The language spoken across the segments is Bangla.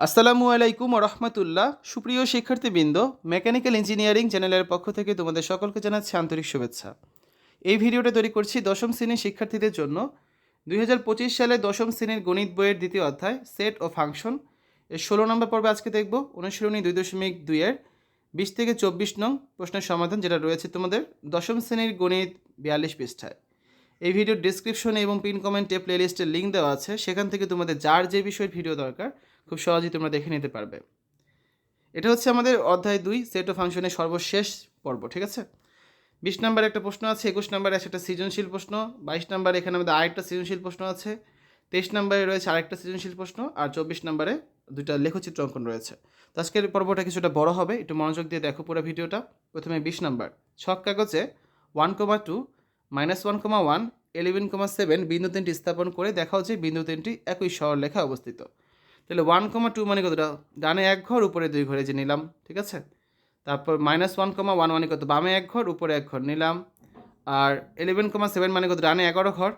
আসসালামু আলাইকুম রহমতুল্লাহ। সুপ্রিয় শিক্ষার্থীবৃন্দ, মেকানিক্যাল ইঞ্জিনিয়ারিং চ্যানেলের পক্ষ থেকে তোমাদের সকলকে জানাচ্ছি আন্তরিক শুভেচ্ছা। এই ভিডিওটা তৈরি করছি দশম শ্রেণীর শিক্ষার্থীদের জন্য। 2025 সালে দশম শ্রেণীর গণিত বইয়ের দ্বিতীয় অধ্যায় সেট ও ফাংশন এর 16 নম্বর পর্বে আজকে দেখব অনুশীলনী 2.2 এর 20 থেকে 24 নং প্রশ্নের সমাধান, যেটা রয়েছে তোমাদের দশম শ্রেণীর গণিত 42 পৃষ্ঠায়। এই ভিডিওর ডিসক্রিপশনে এবং পিন কমেন্টে প্লেলিস্টের লিঙ্ক দেওয়া আছে, সেখান থেকে তোমাদের যার যে বিষয়ের ভিডিও দরকার খুব সহজেই তোমরা দেখে নিতে পারবে। এটা হচ্ছে আমাদের অধ্যায় 2 সেট ও ফাংশনের সর্বশেষ পর্ব, ঠিক আছে। 20 নম্বরে একটা প্রশ্ন আছে, 21 নম্বরে আছে একটা সৃজনশীল প্রশ্ন, 22 নম্বরে এখানে আমাদের আরেকটা সৃজনশীল প্রশ্ন আছে, 23 নম্বরে রয়েছে আরেকটা সৃজনশীল প্রশ্ন, আর 24 নম্বরে দুইটা লেখচিত্র অঙ্কন রয়েছে। তো আজকের পর্বটা কিছুটা বড় হবে, একটু মনোযোগ দিয়ে দেখো পুরো ভিডিওটা। প্রথমে 20 নম্বর, ছক কাগজে 1,2 -1,1 11,7 বিন্দু তিনটি স্থাপন করে দেখাও যে বিন্দু তিনটি একই সরলরেখায় অবস্থিত। তাহলে 1,2 মানে কতটা? ডানে এক ঘর উপরে দুই ঘরে যে নিলাম, ঠিক আছে। তারপর -1,1 মানে কত? বামে এক ঘর উপরে এক ঘর নিলাম। আর 11,7 মানে কত? ডানে 11 ঘর,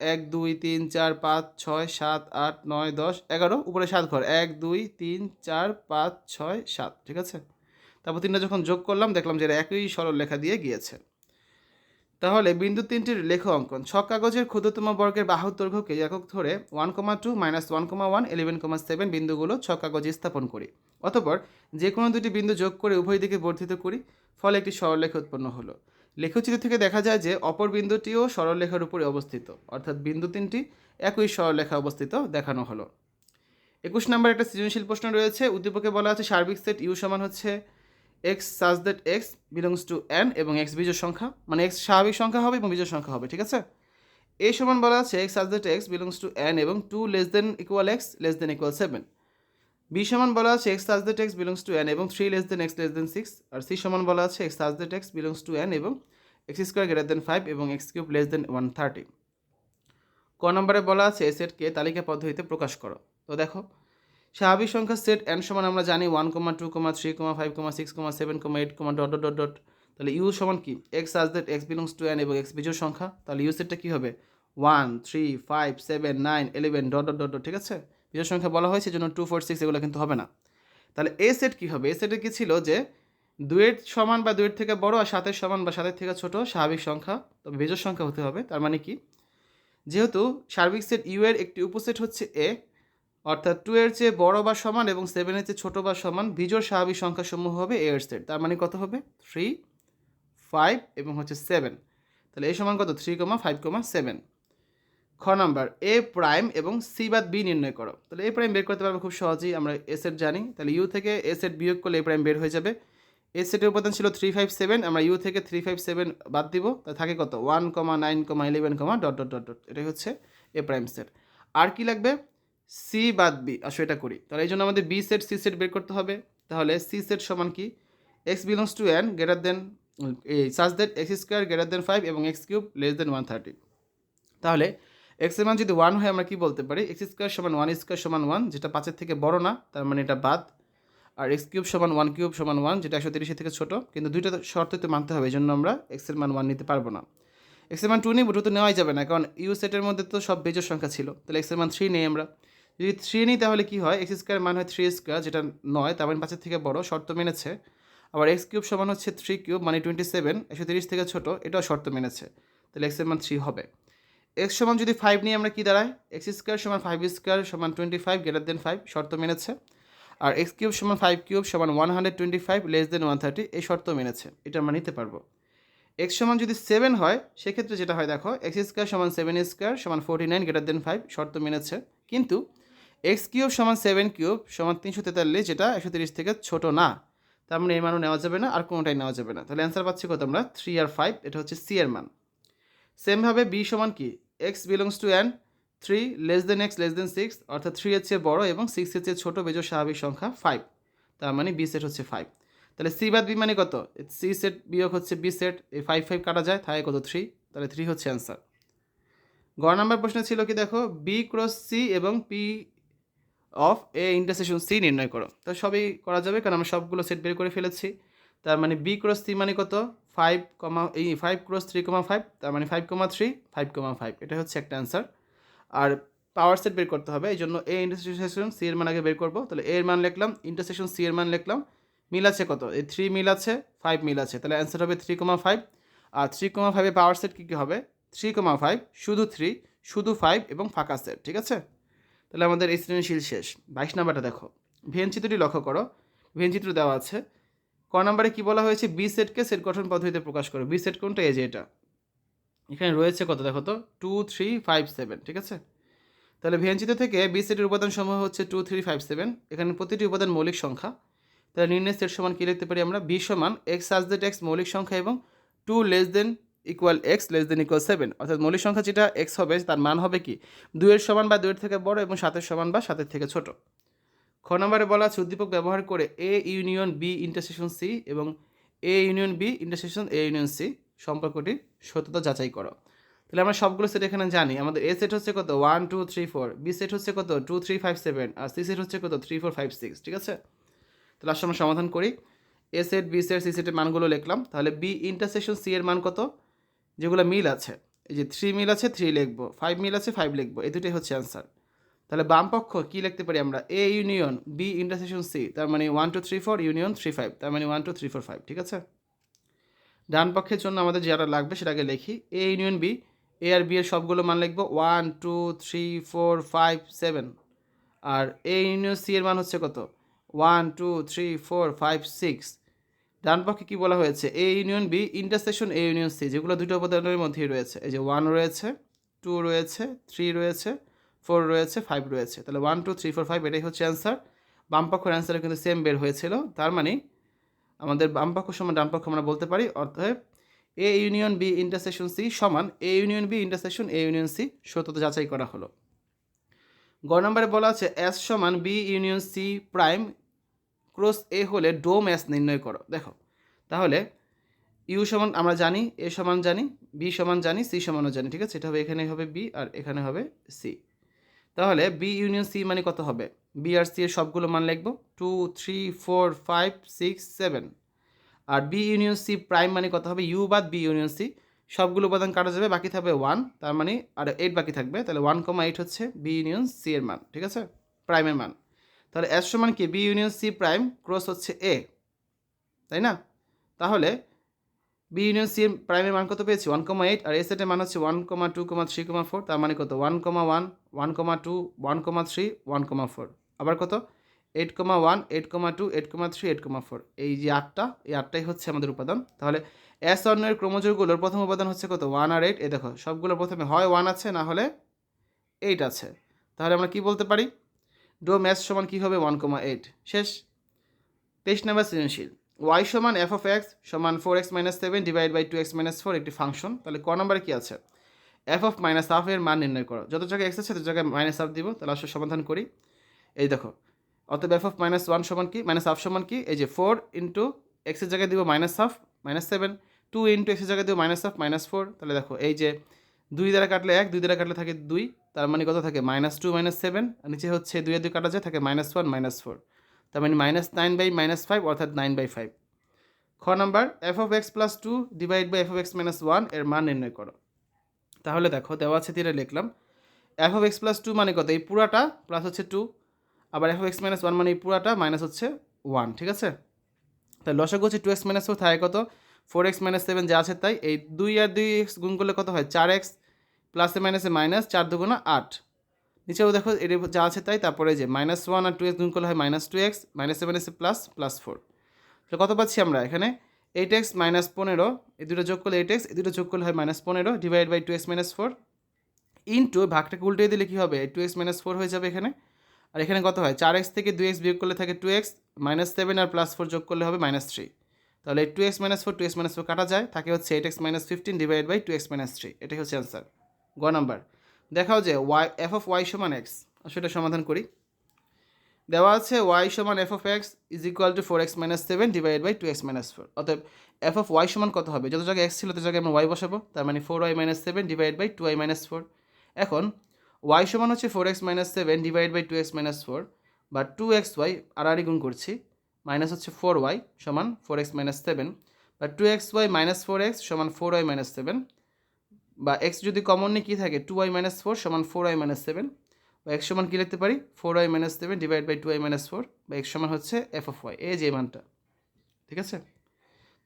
1 2 3 4 5 6 7 8 9 10 11, উপরে 7 ঘর, 1 2 3 4 5 6 7, ঠিক আছে। তারপর তিনটা যখন যোগ করলাম দেখলাম যে এরা একই সরল লেখা দিয়ে গিয়েছে। তাহলে বিন্দু তিনটির লেখ অঙ্কন। ছক কাগজের ক্ষুদ্রতম বর্গের বাহুর দৈর্ঘ্যকে একক ধরে 1,2 -1,1 11,7 বিন্দুগুলো ছক কাগজে স্থাপন করি। অতঃপর যে কোনো দুটি বিন্দু যোগ করে উভয় দিকে বর্ধিত করি, ফলে একটি সরলরেখা উৎপন্ন হলো। লেখচিত্র থেকে দেখা যায় যে অপর বিন্দুটিও সরলরেখার উপরে অবস্থিত, অর্থাৎ বিন্দু তিনটি একই সরলরেখা অবস্থিত দেখানো হলো। 21 নম্বর একটা সৃজনশীল প্রশ্ন রয়েছে। উদ্দীপকে বলা আছে সার্বিক সেট ইউ সমান হচ্ছে x such that x belongs to N এবং এক্স বিজোড় সংখ্যা, মানে এক্স স্বাভাবিক সংখ্যা হবে এবং বিজোড় সংখ্যা হবে, ঠিক আছে। এ সমান বলা আছে x such that x belongs to N এবং 2 less than equal x less than equal 7। B সমান বলা আছে x such that x belongs to N এবং 3 less than x less than 6। আর সি সমান বলা আছে x such that x belongs to N এবং এক্স স্কোয়ার গ্রেটার দেন 5 এবং এক্স কিউব লেস দেন 130। ক নম্বরে বলা আছে এ সেটকে তালিকা পদ্ধতিতে প্রকাশ করো। তো দেখো, স্বাভাবিক সংখ্যার সেট n সমান আমরা জানি 1, 2, 3, 5, 6, 7, 8, ডট ডট ডট ডট। তাহলে ইউ সমান কি? X such that x belongs two n এবং এক্স বিজোড় সংখ্যা। তাহলে ইউ সেটটা কী হবে? 1 3 5 7 9 11 ডট ডট ডট ডট, ঠিক আছে। বিজোড় সংখ্যা বলা হয়েছে জন্য 2 4 6 এগুলো কিন্তু হবে না। তাহলে এ সেট কী হবে? এ সেটে কী ছিল যে 2-এর সমান বা 2-এর থেকে বড় আর 7-এর সমান বা 7-এর থেকে ছোট স্বাভাবিক সংখ্যা, তবে বিজোড় সংখ্যা হতে হবে। তার মানে কি? যেহেতু সার্বিক সেট ইউ এর একটি উপসেট হচ্ছে এ, অর্থাৎ 2 এর চেয়ে বড় বা সমান এবং 7 এর চেয়ে ছোট বা সমান বিজোড় স্বাভাবিক সংখ্যাসমূহ হবে এ এর সেট। তার মানে কত হবে? 3 5 এবং হচ্ছে 7। তাহলে এ সমান কত? 3, 5, 7। খ নাম্বার এ প্রাইম এবং সি বাদ বি নির্ণয় করো। তাহলে এ প্রাইম বের করতে পারবো খুব সহজেই, আমরা এ সেট জানি। তাহলে ইউ থেকে এ সেট বিয়োগ করলে এ প্রাইম বের হয়ে যাবে। এ সেটের উপাদান ছিল 3 5 7, আমরা ইউ থেকে 3 5 7 বাদ দিব, তাহলে থাকে কত? 1, 9, 11, ডট ডট ডট ডট। এটাই হচ্ছে এ প্রাইম সেট। আর কি লাগবে? সি বাদ বি। আসো এটা করি। তাহলে এই জন্য আমাদের বি সেট সি সেট বের করতে হবে। তাহলে সি সেট সমান কি? X belongs to N greater than সাজ that x square greater than 5 এবং এক্স কিউব লেস দেন 130। তাহলে এক্স এর মান যদি 1 হয় আমরা কি বলতে পারি? এক্স স্কোয়ার সমান 1 স্কোয়ার সমান 1, যেটা 5-এর থেকে বড় না, তার মানে এটা বাদ। আর এক্স কিউব সমান 1 কিউব সমান 1, যেটা 130-এর থেকে ছোটো, কিন্তু দুইটা শর্তই তো মানতে হবে, এই জন্য আমরা এক্সের মান 1 নিতে পারবো না। এক্সের মান 2 নিব, 2 তো নেওয়াই যাবে না, কারণ ইউ সেটের মধ্যে তো সব বেজোড় সংখ্যা ছিল। তাহলে এক্সের মান 3 নেই আমরা। যদি 3 নিই তাহলে কি হয়? এক্স স্কোয়ার মান হয় 3 স্কোয়ার, যেটা 9, তার মানে 5-এর থেকে বড়, শর্ত মেনেছে। আবার এক্স কিউব সমান হচ্ছে 3 কিউব মানে 27, 130 থেকে ছোটো, এটাও শর্ত মেনেছে। তাহলে এক্সের মান 3 হবে। এক্স সমান যদি 5 নিয়ে আমরা কি দাঁড়ায়? এক্স স্কোয়ার সমান 5 স্কোয়ার সমান 25 গ্রেটার দেন 5, শর্ত মেনেছে। আর এক্স কিউব সমান 5 কিউব সমান 125 লেস দেন 130, এই শর্ত মেনেছে, এটা আমরা নিতে পারবো। এক্স সমান যদি 7 হয় সেক্ষেত্রে যেটা হয় দেখো, এক্স স্কোয়ার সমান 7 স্কোয়ার সমান 49 গ্রেটার দেন 5, শর্ত মেনেছে। কিন্তু এক্স কিউব সমান 7 কিউব সমান 343, যেটা 130 থেকে ছোট না, তার মানে এর মানও নেওয়া যাবে না, আর কোনোটাই নেওয়া যাবে না। তাহলে অ্যান্সার পাচ্ছি কত আমরা? 3 আর 5, এটা হচ্ছে সি এর মান। সেমভাবে বি সমান কি? X belongs to N 3 less than x less than 6, অর্থাৎ 3 এর চেয়ে বড় এবং 6 এর চেয়ে ছোটো বেজোড় স্বাভাবিক সংখ্যা 5, তার মানে বি সেট হচ্ছে 5। তাহলে সি বাদ বি মানে কত? সি সেট বিয়োগ হচ্ছে বি সেট, এই 5 5 কাটা যায়, থাকে কত? 3। তাহলে 3 হচ্ছে অ্যান্সার। গ নাম্বার প্রশ্ন ছিল কি দেখো, বি ক্রস সি এবং P of A intersection C নির্ণয় করো। তো সবই করা যাবে কারণ আমরা সবগুলো সেট বের করে ফেলেছি। তার মানে বি ক্রস সি মানে কত? 5, এই 5 ক্রস 3, 5, তার মানে 5, 3, 5, 5, এটা হচ্ছে একটা অ্যান্সার। আর পাওয়ার সেট বের করতে হবে, এই জন্য এ ইন্টারসেকশন সি এর মান আগে বের করবো। তাহলে এ এর মান লিখলাম, ইন্টারসেকশন সি এর মান লিখলাম, মিল আছে কত, এই 3 মিল আছে, 5 মিল আছে, তাহলে অ্যান্সার হবে 3,5। আর 3,5 পাওয়ার সেট কী কী হবে, 3,5 শুধু 3 শুধু 5 এবং ফাঁকা সেট, ঠিক আছে। তাহলে আমাদের এই সৃজনশীল শেষ। 22 নাম্বারটা দেখো, ভেন চিত্রটি লক্ষ্য করো, ভেন চিত্র দেওয়া আছে। ক নাম্বারে কি বলা হয়েছে, বি সেটকে সেট গঠন পদ্ধতিতে প্রকাশ করো। বি সেট কোনটা, এই যে এটা, এখানে রয়েছে কত দেখো তো, 2 3 5 7, ঠিক আছে। তাহলে ভেন চিত্র থেকে বি সেটের উপাদান সমূহ হচ্ছে 2 3 5 7, এখানে প্রতিটি উপাদান মৌলিক সংখ্যা। তাহলে নির্ণয় সেট সমান কী লিখতে পারি আমরা, বি সমান এক্স সাজ দ্যাট এক্স মৌলিক সংখ্যা এবং 2 less than equal x less than equal 7, অর্থাৎ মৌলিক সংখ্যা যেটা এক্স হবে তার মান হবে কি 2 এর সমান বা 2 এর থেকে বড় এবং 7 এর সমান বা 7 এর থেকে ছোট। খ নম্বরে বলা আছে উদ্দীপক ব্যবহার করে A union B intersection C এবং A union B intersection A union C সম্পর্কটির সত্যতা যাচাই করো। তাহলে আমরা সবগুলো সেট এখানে জানি, আমাদের এ সেট হচ্ছে কত 1 2 3 4, বি সেট হচ্ছে কত 2 3 5 7, আর সি সেট হচ্ছে কত 3 4 5 6, ঠিক আছে। তাহলে আসলে আমরা সমাধান করি, এ সেট বি সেট সি সেটের মানগুলো লিখলাম। তাহলে বি ইন্টারসেকশন সি এর মান কত, যেগুলো মিল আছে, এই যে 3 মিল আছে 3 লিখবো, 5 মিল আছে 5 লিখবো, এই দুটোই হচ্ছে অ্যান্সার। তাহলে বাম পক্ষ কী লিখতে পারি আমরা, A union B intersection C, তার মানে 1 2 3 4 ইউনিয়ন 3 5, তার মানে 1 2 3 4 5, ঠিক আছে। ডান পক্ষের জন্য আমাদের যেটা লাগবে সেটাকে লিখি, এ ইউনিয়ন বি, এ আর বি এর সবগুলো মান লিখবো 1 2 3 4 5 7, আর এ ইউনিয়ন সি এর মান হচ্ছে কত 1 2 3 4 5 6। ডান পক্ষে কী বলা হয়েছে, A union B intersection A union C, যেগুলো দুটো উপাদানের মধ্যেই রয়েছে, এই যে 1 রয়েছে 2 রয়েছে 3 রয়েছে 4 রয়েছে 5 রয়েছে, তাহলে 1 2 3 4 5 এটাই হচ্ছে অ্যান্সার। বাম পক্ষের অ্যান্সারে কিন্তু সেম বের হয়েছিল, তার মানে আমাদের বাম পক্ষ সমান ডান পক্ষ আমরা বলতে পারি, অর্থাৎ A union B intersection C সমান A union B intersection A union C সত্যতা যাচাই করা হলো। গ নম্বরে বলা আছে এস সমান B union C prime cross A হলে ডোম এস নির্ণয় করো। দেখো তাহলে ইউ সমান আমরা জানি, এ সমান জানি, বি সমান জানি, সি সমানও জানি, ঠিক আছে। এটা হবে, এখানে হবে বি আর এখানে হবে সি। তাহলে বি ইউনিয়ন সি মানে কত হবে, বি আর সি এর সবগুলো মান লিখবো 2 3 4 5 6 7, আর বি ইউনিয়ন সি প্রাইম মানে কত হবে, ইউ বাদ বি ইউনিয়ন সি, সবগুলো উপাদান কাটা যাবে, বাকি থাকবে 1, তার মানে আর 8 বাকি থাকবে, তাহলে 1,8 হচ্ছে বি ইউনিয়ন সি এর মান, ঠিক আছে, প্রাইমের মান। তাহলে এস সমান কি B union C prime cross হচ্ছে এ, তাই না। তাহলে বি ইউনিয়ন সি প্রাইমের মান কত পেয়েছি 1,8, আর এ সেটের মান হচ্ছে 1 2 3 4, তার মানে কত 1 1 1 2 1 3 1 4, আবার কত 8 1 8 2 8 3 8 4, এই যে 8টা, এই 8টাই হচ্ছে আমাদের উপাদান। তাহলে এস অন্যের ক্রমজোড়গুলোর প্রথম উপাদান হচ্ছে কত 1 আর 8, এ দেখো সবগুলো প্রথমে হয় 1 আছে না হলে 8 আছে, তাহলে আমরা কি বলতে পারি, ডোম এস সমান কী হবে 1,8। শেষ। 23 নম্বর সৃজনশীল, y সমান এফ অফ এক্স সমান 4x - 7 ডিভাইড বাই 2x - 4 একটি ফাংশন। তাহলে ক নম্বরে কী আছে, এফ অফ মাইনাস হাফ এর মান নির্ণয় করো। যত জায়গায় এক্স আছে তত জায়গায় মাইনাস হাফ দিব। তাহলে আসলে সমাধান করি, এই দেখো, অতএব এফ অফ -1 সমান কি, মাইনাস হাফ সমান কি, এই যে 4 ইন্টু এক্সের জায়গায় দিব মাইনাস হাফ -7, 2 ইন্টু এক্সের জায়গায় দিব মাইনাস হাফ -4। তাহলে দেখো এই যে 2 দ্বারা কাটলে 1, 2 দ্বারা কাটলে থাকে 2, তার মানে কত থাকে -2 -7, আর নিচে হচ্ছে 2 এর 2 কাটা যায়, থাকে -1 -4, তার মানে -9/-5 অর্থাৎ 9/5। খ number F of x plus 2 divide by F of x -1 এর মান নির্ণয় করো। তাহলে দেখো দেওয়া আছে, তীরে লিখলাম এফ অফ এক্স প্লাস 2 মানে কত, এই পুরাটা প্লাস হচ্ছে 2, আবার এফ অফ এক্স -1 মানে এই পুরাটা মাইনাস হচ্ছে 1, ঠিক আছে। তাহলে লসাগু হচ্ছে 2x - 4, থাকে কত 4x - 7 যা আছে তাই, এই 2 আর 2x গুণ করলে কত হয় 4x, প্লাসে মাইনাসে মাইনাস, 4 2 8, নিচেও দেখো এটা যা আছে তাই, তারপরে যে -1 আর 2x গুণ করলে হয় -2x, -7 প্লাস +4। তাহলে কত পাচ্ছি আমরা এখানে 8x - 15, এই দুটো যোগ করলে 8x, এই দুটো যোগ করলে হয় -15 ডিভাইড বাই 2x - 4 ইন্টু ভাগটাকে উল্টে দিলে কী হবে 2x - 4 হয়ে যাবে এখানে, আর এখানে কত হয় 4x থেকে 2x বিয়োগ করলে থাকে 2x, -7 আর +4 যোগ করলে হবে -3, তাহলে 2x - 4 2x - 4 কাটা যায়, থাকে হচ্ছে 8x - 15 ডিভাইড বাই 2x - 3, এটাই হচ্ছে অ্যান্সার। গ নাম্বার দেখাও যে এফ অফ ওয়াই সমান এক্স, সেটা সমাধান করি। দেওয়া আছে y সমান F of x is equal to 4x - 7 divide by 2x - 4, অতএব এফ অফ ওয়াই সমান কত হবে, যত জায়গায় এক্স ছিল তত জায়গায় আমরা y বসাবো, তার মানে 4y - 7 ডিভাইড বাই 2y - 4। এখন y সমান হচ্ছে 4x - 7 ডিভাইড বাই 2x - 4, বা 2xy আর গুণ করছি, মাইনাস হচ্ছে 4y সমান 4x - 7, বা 2xy - 4x সমান 4y - 7, বা x যদি কমন নিয়ে কী থাকে 2y - 4 সমান 4y - 7, বা এক্স সমান কী লিখতে পারি 4y minus 7 divide by 2y minus 4 বা এক্স সমান হচ্ছে এফ অফ ওয়াই, এই যে মানটা। ঠিক আছে,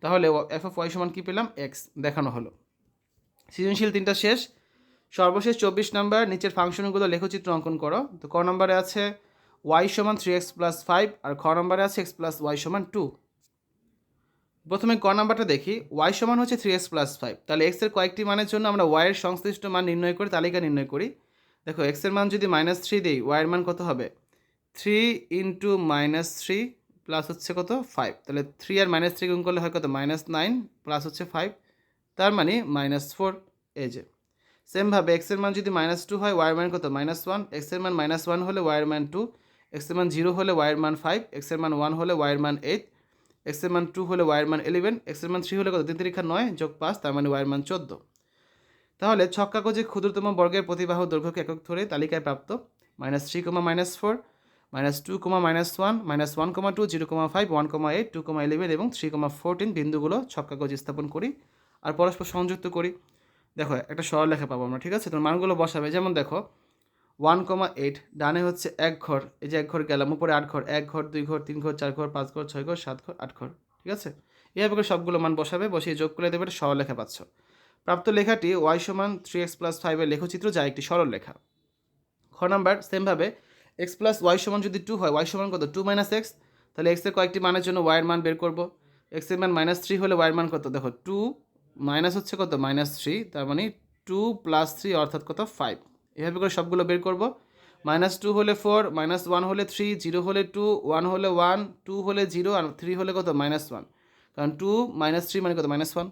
তাহলে এফ অফ ওয়াই সমান কী পেলাম এক্স দেখানো হলো। সৃজনশীল 3টা শেষ। সর্বশেষ 24 নাম্বার, নিচের ফাংশনগুলো লেখচিত্র অঙ্কন করো। তো ক নম্বরে আছে ওয়াই সমান 3x প্লাস 5 আর খ নম্বরে আছে এক্স প্লাস ওয়াই সমান 2। প্রথমে ক নাম্বারটা দেখি, ওয়াই সমান হচ্ছে 3x প্লাস 5, তাহলে এক্সের কয়েকটি মানের জন্য আমরা ওয়াইয়ের সংশ্লিষ্ট মান নির্ণয় করে তালিকা নির্ণয় করি। দেখো এক্সের মান যদি -3 দিই, ওয়াইয়ের মান কত হবে 3 ইন্টু -3 প্লাস হচ্ছে কত 5, তাহলে 3 আর -3 গুণ করলে হয় কত -9 প্লাস হচ্ছে 5, তার মানে -4। এই যে সেমভাবে এক্সের মান যদি -2 হয়, ওয়াইয়ের মান কত -1, এক্সের মান -1 হলে ওয়াইয়ের মান 2, এক্সের মান 0 হলে ওয়াইয়ের মান 5, এক্সের মান 1 হলে ওয়াইয়ের মান 8, এক্সের মান 2 হলে ওয়াইয়ের মান 11, এক্সের মান 3 হলে কত 3 3 9 যোগ 5, তার মানে ওয়াইয়ের মান 14। তাহলে ছক কাগজে ক্ষুদ্রতম বর্গের প্রতিবাহু দৈর্ঘ্যকে একক ধরে তালিকায় প্রাপ্ত -3, -4, -2, -1, -1, 2, 0, 5, 1, 8, 2, 11 এবং 3, 14 বিন্দুগুলো ছক কাগজে স্থাপন করি আর পরস্পর সংযুক্ত করি। দেখো একটা সরলরেখা পাবো আমরা। ঠিক আছে, তোমার মানগুলো বসাবে। যেমন দেখো 1,8 ডানে হচ্ছে 1 ঘর, এই যে 1 ঘর গেলাম, উপরে 8 ঘর, 1 ঘর 2 ঘর 3 ঘর 4 ঘর 5 ঘর 6 ঘর 7 ঘর 8 ঘর। ঠিক আছে, এইভাবে করে সবগুলো মান বসাবে, বসিয়ে যোগ করে দেবে, সরলরেখা পাচ্ছ। প্রাপ্ত লেখাটি ওয়াই সমান 3x প্লাস 5 এর লেখচিত্র, যা একটি সরল রেখা। খ নাম্বার সেমভাবে এক্স প্লাস ওয়াই সমান যদি 2 হয়, ওয়াই সমান কত 2 মাইনাস এক্স, তাহলে এক্সের কয়েকটি মানের জন্য ওয়াইয়ের মান বের করবো। এক্সের মান -3 হলে ওয়াইয়ের মান কত, দেখো 2 মাইনাস হচ্ছে কত -3, তার মানে 2 + 3 অর্থাৎ কত 5। এভাবে করে সবগুলো বের করবো। -2 হলে 4, -1 হলে 3, 0 হলে 2, 1 হলে 1, 2 হলে 0 আর 3 হলে কত -1, কারণ 2 - 3 মানে কত -1।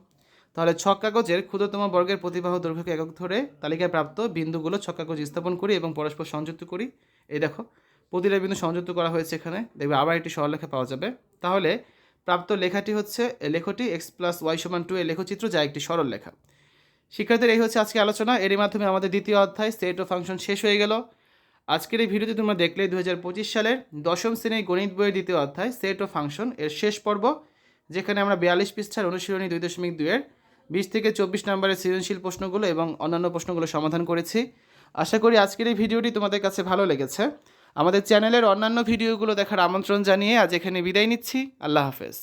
তাহলে ছক কাগজের ক্ষুদ্রতম বর্গের প্রতিবাহু দৈর্ঘ্যকে একক ধরে তালিকায় প্রাপ্ত বিন্দুগুলো ছক কাগজে স্থাপন করি এবং পরস্পর সংযুক্ত করি। এই দেখো প্রতিটা বিন্দু সংযুক্ত করা হয়েছে এখানে, দেখবে আবার একটি সরলরেখা পাওয়া যাবে। তাহলে প্রাপ্ত লেখাটি হচ্ছে লেখটি এক্স প্লাস ওয়াই সমান 2 এর লেখচিত্র, যা একটি সরল রেখা। শিক্ষার্থীর এই হচ্ছে আজকে আলোচনা। এরই মাধ্যমে আমাদের দ্বিতীয় অধ্যায় সেট ও ফাংশন শেষ হয়ে গেল। আজকের এই ভিডিওতে তোমরা দেখলে 2025 সালের দশম শ্রেণীর গণিত বইয়ের দ্বিতীয় অধ্যায় সেট ও ফাংশন এর শেষ পর্ব, যেখানে আমরা 42 পৃষ্ঠার অনুশীলনী 2.2 এর 20 থেকে 24 নম্বরের সৃজনশীল প্রশ্নগুলো এবং অন্যান্য প্রশ্নগুলো সমাধান করেছি। আশা করি আজকের এই ভিডিওটি তোমাদের কাছে ভালো লেগেছে। আমাদের চ্যানেলের অন্যান্য ভিডিওগুলো দেখার আমন্ত্রণ জানিয়ে আজ এখানে বিদায় নিচ্ছি। আল্লাহ হাফেজ।